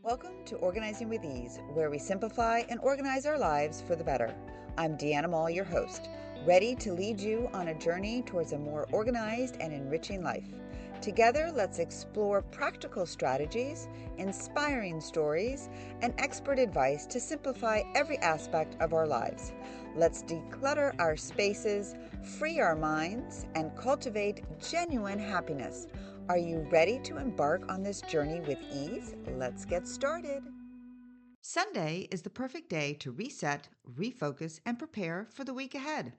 Welcome to Organizing with Ease, where we simplify and organize our lives for the better. I'm Deanna Mall, your host, ready to lead you on a journey towards a more organized and enriching life. Together, let's explore practical strategies, inspiring stories, and expert advice to simplify every aspect of our lives. Let's declutter our spaces, free our minds, and cultivate genuine happiness. Are you ready to embark on this journey with ease? Let's get started. Sunday is the perfect day to reset, refocus, and prepare for the week ahead.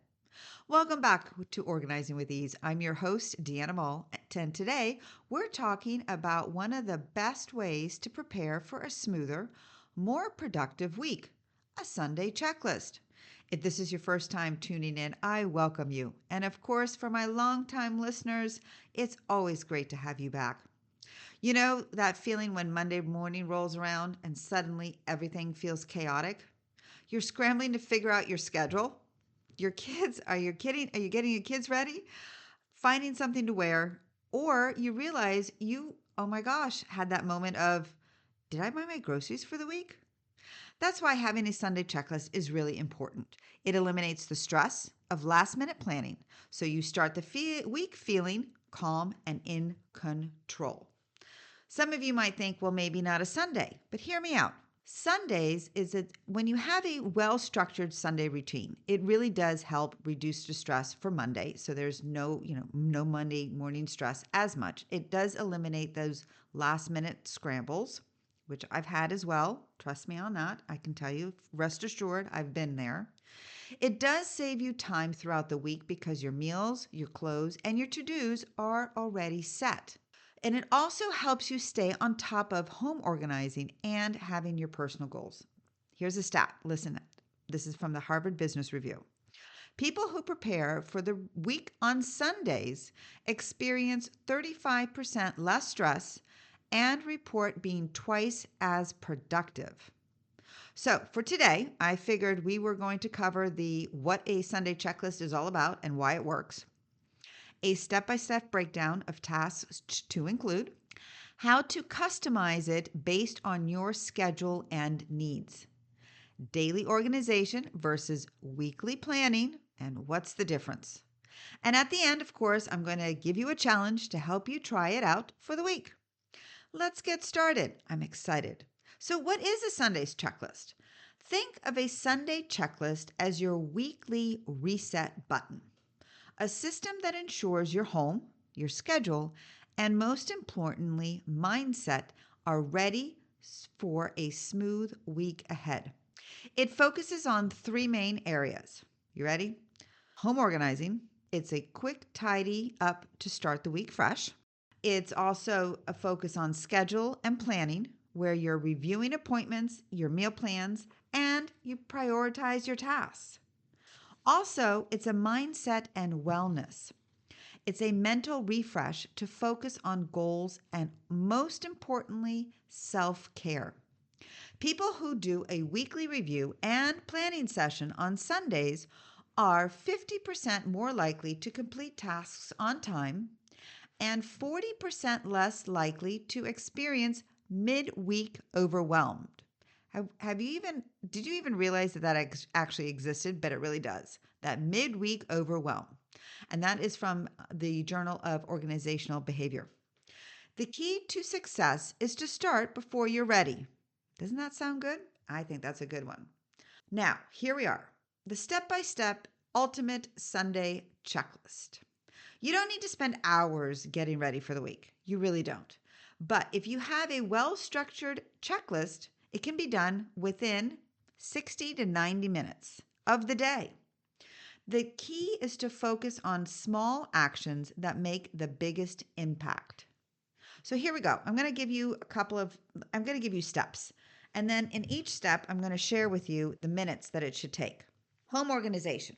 Welcome back to Organizing with Ease. I'm your host, Deanna Mall, and today we're talking about one of the best ways to prepare for a smoother, more productive week, a Sunday checklist. If this is your first time tuning in, I welcome you. And of course, for my longtime listeners, it's always great to have you back. You know that feeling when Monday morning rolls around and suddenly everything feels chaotic? You're scrambling to figure out your schedule. Your kids, are you kidding? Are you getting your kids ready? Finding something to wear, or you realize oh my gosh, had that moment of, did I buy my groceries for the week? That's why having a Sunday checklist is really important. It eliminates the stress of last minute planning, so you start the week feeling calm and in control. Some of you might think, well, maybe not a Sunday, but hear me out. Sundays when you have a well-structured Sunday routine, it really does help reduce the stress for Monday. So there's no Monday morning stress as much. It does eliminate those last minute scrambles, which I've had as well. Trust me on that. I can tell you, rest assured, I've been there. It does save you time throughout the week because your meals, your clothes, and your to-dos are already set. And it also helps you stay on top of home organizing and having your personal goals. Here's a stat. Listen, this is from the Harvard Business Review. People who prepare for the week on Sundays experience 35% less stress and report being twice as productive. So for today, I figured we were going to cover what a Sunday checklist is all about and why it works, a step-by-step breakdown of tasks to include, how to customize it based on your schedule and needs, daily organization versus weekly planning, and what's the difference. And at the end, of course, I'm going to give you a challenge to help you try it out for the week. Let's get started. I'm excited. So what is a Sunday's checklist? Think of a Sunday checklist as your weekly reset button, a system that ensures your home, your schedule, and most importantly, mindset are ready for a smooth week ahead. It focuses on three main areas. You ready? Home organizing. It's a quick tidy up to start the week fresh. It's also a focus on schedule and planning, where you're reviewing appointments, your meal plans, and you prioritize your tasks. Also, it's a mindset and wellness. It's a mental refresh to focus on goals and, most importantly, self-care. People who do a weekly review and planning session on Sundays are 50% more likely to complete tasks on time and 40% less likely to experience midweek overwhelmed. Did you even realize that actually existed? But it really does. That midweek overwhelm. And that is from the Journal of Organizational Behavior. The key to success is to start before you're ready. Doesn't that sound good? I think that's a good one. Now, here we are. The step-by-step ultimate Sunday checklist. You don't need to spend hours getting ready for the week. You really don't. But if you have a well-structured checklist, it can be done within 60 to 90 minutes of the day. The key is to focus on small actions that make the biggest impact. So here we go. I'm going to give you steps. And then in each step, I'm going to share with you the minutes that it should take. Home organization,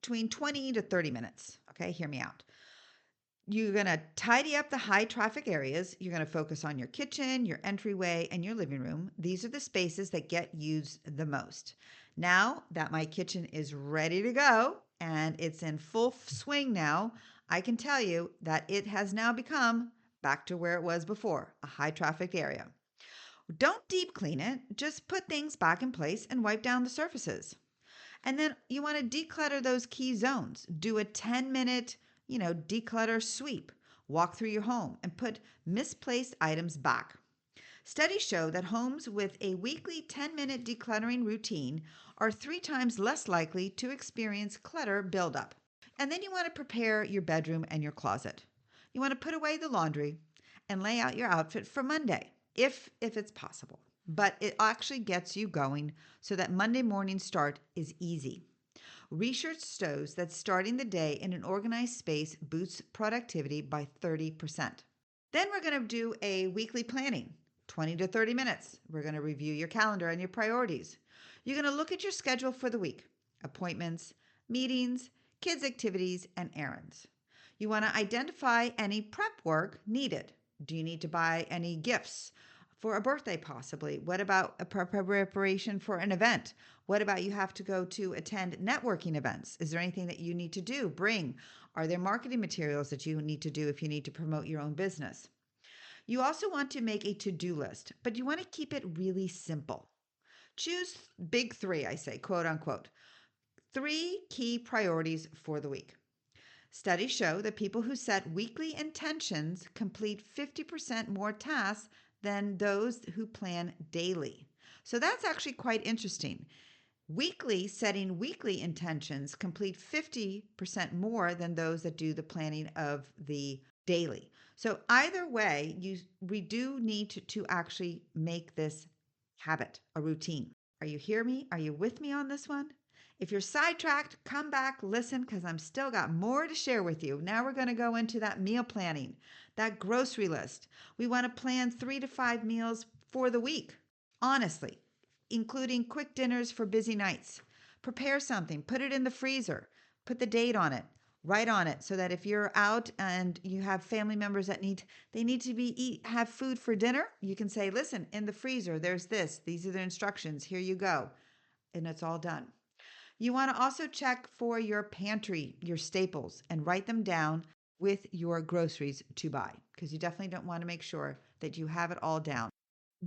between 20 to 30 minutes. Okay, hear me out. You're going to tidy up the high traffic areas. You're going to focus on your kitchen, your entryway, and your living room. These are the spaces that get used the most. Now that my kitchen is ready to go and it's in full swing now, I can tell you that it has now become back to where it was before, a high traffic area. Don't deep clean it, just put things back in place and wipe down the surfaces. And then you want to declutter those key zones. Do a 10-minute, declutter sweep. Walk through your home and put misplaced items back. Studies show that homes with a weekly 10-minute decluttering routine are 3 times less likely to experience clutter buildup. And then you want to prepare your bedroom and your closet. You want to put away the laundry and lay out your outfit for Monday, if it's possible. But it actually gets you going so that Monday morning start is easy. Research shows that starting the day in an organized space boosts productivity by 30%. Then we're going to do a weekly planning, 20 to 30 minutes. We're going to review your calendar and your priorities. You're going to look at your schedule for the week, appointments, meetings, kids' activities, and errands. You want to identify any prep work needed. Do you need to buy any gifts for a birthday possibly? What about a preparation for an event? What about you have to go to attend networking events? Is there anything that you need to do, bring? Are there marketing materials that you need to do if you need to promote your own business? You also want to make a to-do list, but you want to keep it really simple. Choose big 3, I say, quote unquote. 3 key priorities for the week. Studies show that people who set weekly intentions complete 50% more tasks than those who plan daily. So that's actually quite interesting. Setting weekly intentions complete 50% more than those that do the planning of the daily. So either way, we do need to actually make this habit a routine. Are you hear me? Are you with me on this one? If you're sidetracked, come back, listen, because I'm still got more to share with you. Now we're going to go into that meal planning, that grocery list. We want to plan 3 to 5 meals for the week, honestly, including quick dinners for busy nights. Prepare something, put it in the freezer, put the date on it, write on it so that if you're out and you have family members that need to have food for dinner, you can say, listen, in the freezer, there's this. These are the instructions. Here you go. And it's all done. You want to also check for your pantry, your staples, and write them down with your groceries to buy because you definitely don't want to make sure that you have it all down.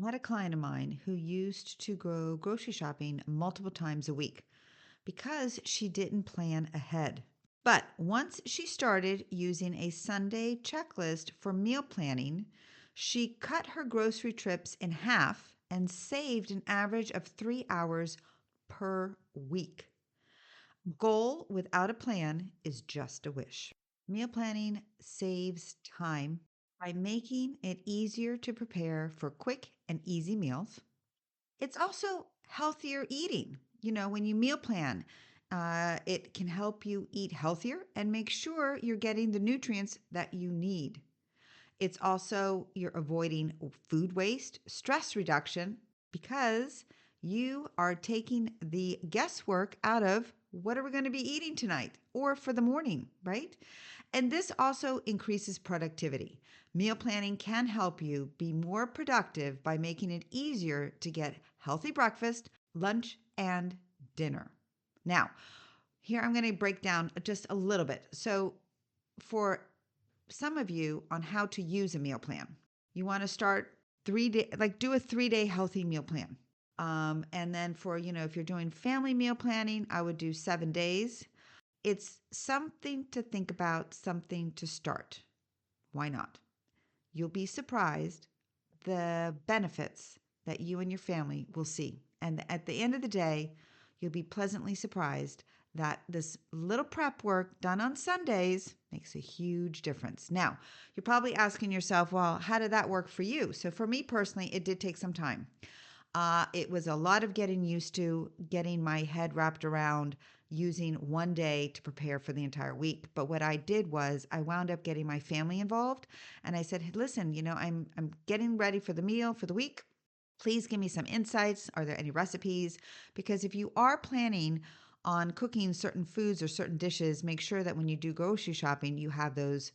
I had a client of mine who used to go grocery shopping multiple times a week because she didn't plan ahead. But once she started using a Sunday checklist for meal planning, she cut her grocery trips in half and saved an average of 3 hours per week. Goal without a plan is just a wish. Meal planning saves time by making it easier to prepare for quick and easy meals. It's also healthier eating. When you meal plan, it can help you eat healthier and make sure you're getting the nutrients that you need. It's also you're avoiding food waste, stress reduction, because you are taking the guesswork out of what are we going to be eating tonight or for the morning, right? And this also increases productivity. Meal planning can help you be more productive by making it easier to get healthy breakfast, lunch, and dinner. Now, here I'm going to break down just a little bit. So, for some of you on how to use a meal plan, you want to start 3-day, do a 3-day healthy meal plan. And then for, if you're doing family meal planning, I would do 7 days. It's something to think about, something to start. Why not? You'll be surprised the benefits that you and your family will see. And at the end of the day, you'll be pleasantly surprised that this little prep work done on Sundays makes a huge difference. Now, you're probably asking yourself, well, how did that work for you? So for me personally, it did take some time. It was a lot of getting used to, getting my head wrapped around using 1 day to prepare for the entire week. But what I did was I wound up getting my family involved, and I said, hey, listen, I'm getting ready for the meal for the week. Please give me some insights. Are there any recipes? Because if you are planning on cooking certain foods or certain dishes, make sure that when you do grocery shopping, you have those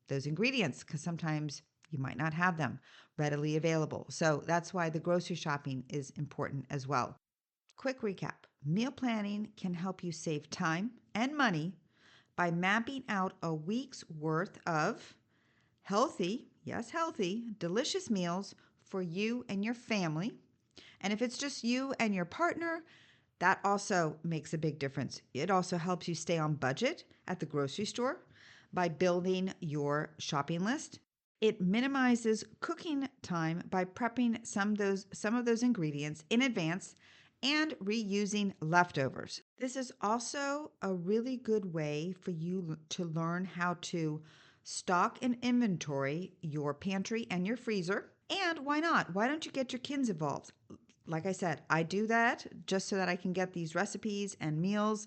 ingredients, because sometimes you might not have them readily available. So that's why the grocery shopping is important as well. Quick recap. Meal planning can help you save time and money by mapping out a week's worth of healthy, yes, healthy, delicious meals for you and your family. And if it's just you and your partner, that also makes a big difference. It also helps you stay on budget at the grocery store by building your shopping list. It minimizes cooking time by prepping some of those ingredients in advance and reusing leftovers. This is also a really good way for you to learn how to stock and inventory your pantry and your freezer. And why not? Why don't you get your kids involved? Like I said, I do that just so that I can get these recipes and meals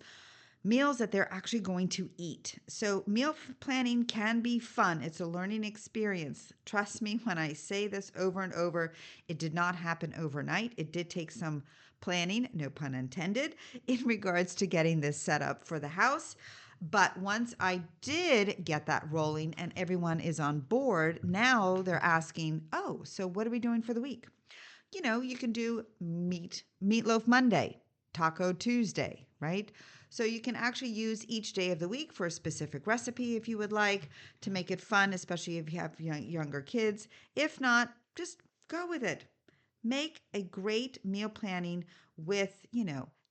that they're actually going to eat. So meal planning can be fun. It's a learning experience. Trust me when I say this over and over, it did not happen overnight. It did take some planning, no pun intended, in regards to getting this set up for the house. But once I did get that rolling and everyone is on board, now they're asking, oh, so what are we doing for the week? You can do meatloaf Monday, taco Tuesday, right? So you can actually use each day of the week for a specific recipe if you would like to make it fun, especially if you have younger kids. If not, just go with it. Make a great meal planning with,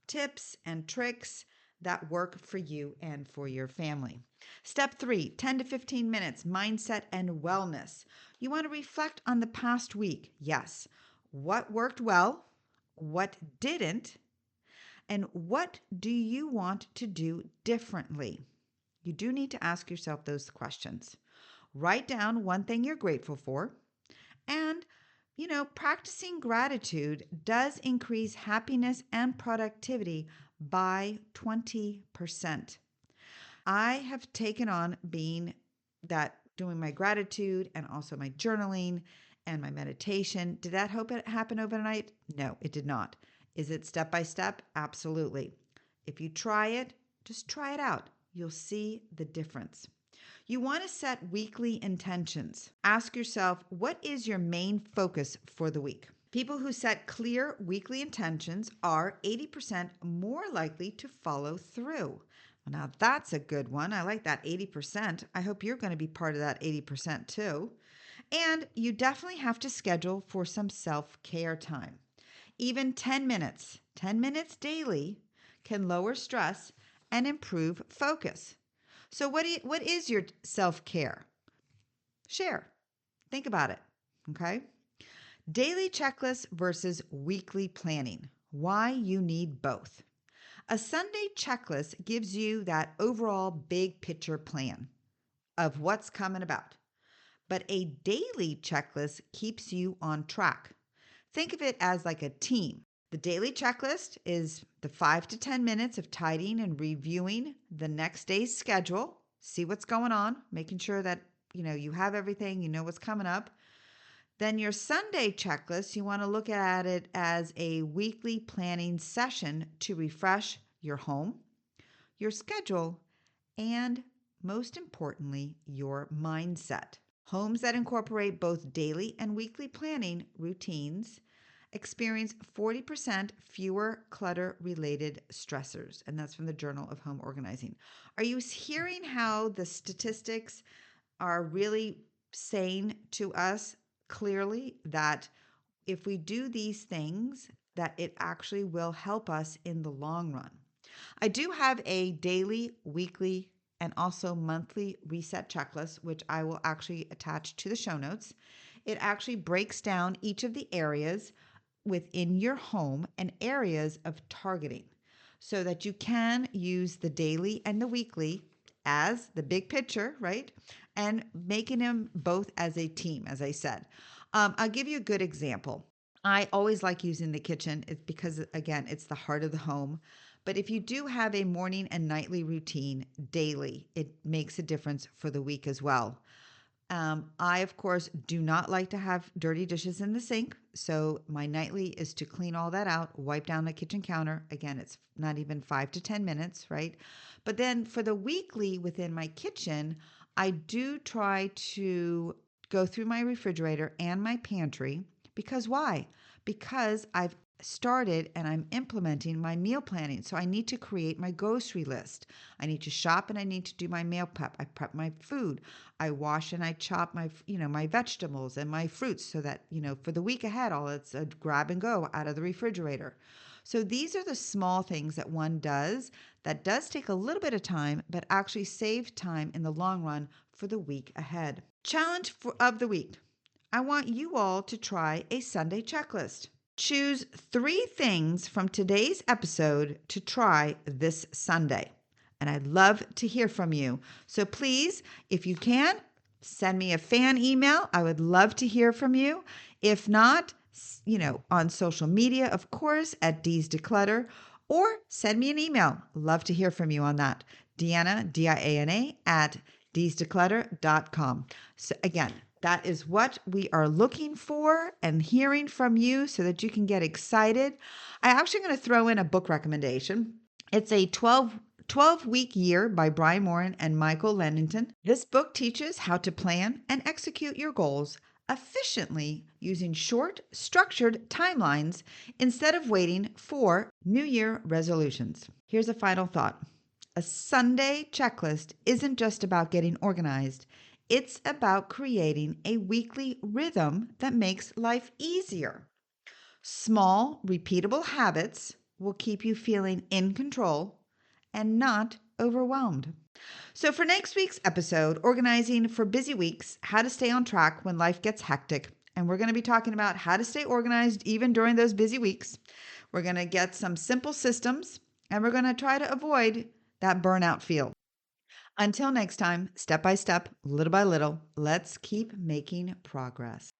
tips and tricks that work for you and for your family. Step 3, 10 to 15 minutes, mindset and wellness. You want to reflect on the past week. Yes. What worked well? What didn't? And what do you want to do differently? You do need to ask yourself those questions. Write down one thing you're grateful for. And, practicing gratitude does increase happiness and productivity by 20%. I have taken on doing my gratitude and also my journaling and my meditation. Did that hope it happen overnight? No, it did not. Is it step by step? Absolutely. If you try it, just try it out. You'll see the difference. You want to set weekly intentions. Ask yourself, what is your main focus for the week? People who set clear weekly intentions are 80% more likely to follow through. Now, that's a good one. I like that 80%. I hope you're going to be part of that 80% too. And you definitely have to schedule for some self-care time. Even 10 minutes daily can lower stress and improve focus. So what is your self-care? Share. Think about it, okay? Daily checklist versus weekly planning. Why you need both. A Sunday checklist gives you that overall big picture plan of what's coming about. But a daily checklist keeps you on track. Think of it as like a team. The daily checklist is the 5 to 10 minutes of tidying and reviewing the next day's schedule. See what's going on, making sure that you have everything, you know what's coming up. Then your Sunday checklist, you want to look at it as a weekly planning session to refresh your home, your schedule, and most importantly, your mindset. Homes that incorporate both daily and weekly planning routines experience 40% fewer clutter-related stressors. And that's from the Journal of Home Organizing. Are you hearing how the statistics are really saying to us clearly that if we do these things, that it actually will help us in the long run? I do have a daily, weekly, and also monthly reset checklist, which I will actually attach to the show notes. It actually breaks down each of the areas within your home and areas of targeting so that you can use the daily and the weekly as the big picture, right? And making them both as a team, as I said. I'll give you a good example. I always like using the kitchen. It's because, again, it's the heart of the home. But if you do have a morning and nightly routine daily, it makes a difference for the week as well. I, of course, do not like to have dirty dishes in the sink. So my nightly is to clean all that out, wipe down the kitchen counter. Again, it's not even 5 to 10 minutes, right? But then for the weekly within my kitchen, I do try to go through my refrigerator and my pantry. Because why? Because I've started and I'm implementing my meal planning. So I need to create my grocery list. I need to shop and I need to do my meal prep. I prep my food. I wash and I chop my vegetables and my fruits so that, for the week ahead, all it's a grab and go out of the refrigerator. So these are the small things that one does that does take a little bit of time, but actually save time in the long run for the week ahead. Challenge of the week. I want you all to try a Sunday checklist. Choose 3 things from today's episode to try this Sunday. And I'd love to hear from you. So please, if you can, send me a fan email. I would love to hear from you. If not, on social media, of course, at D's Declutter, or send me an email. Love to hear from you on that. Deanna, Diana, at dsdeclutter.com. So again, that is what we are looking for and hearing from you so that you can get excited. I'm actually going to throw in a book recommendation. It's a 12-week year by Brian Moran and Michael Lennington. This book teaches how to plan and execute your goals efficiently using short, structured timelines instead of waiting for New Year resolutions. Here's a final thought. A Sunday checklist isn't just about getting organized. It's about creating a weekly rhythm that makes life easier. Small, repeatable habits will keep you feeling in control and not overwhelmed. So for next week's episode, Organizing for Busy Weeks, How to Stay on Track When Life Gets Hectic. And we're going to be talking about how to stay organized even during those busy weeks. We're going to get some simple systems and we're going to try to avoid that burnout feel. Until next time, step by step, little by little, let's keep making progress.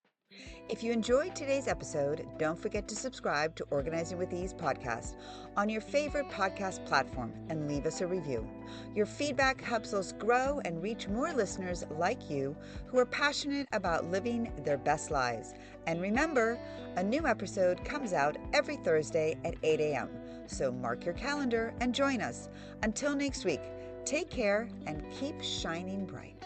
If you enjoyed today's episode, don't forget to subscribe to Organizing with Ease podcast on your favorite podcast platform and leave us a review. Your feedback helps us grow and reach more listeners like you who are passionate about living their best lives. And remember, a new episode comes out every Thursday at 8 a.m. So mark your calendar and join us. Until next week, take care and keep shining bright.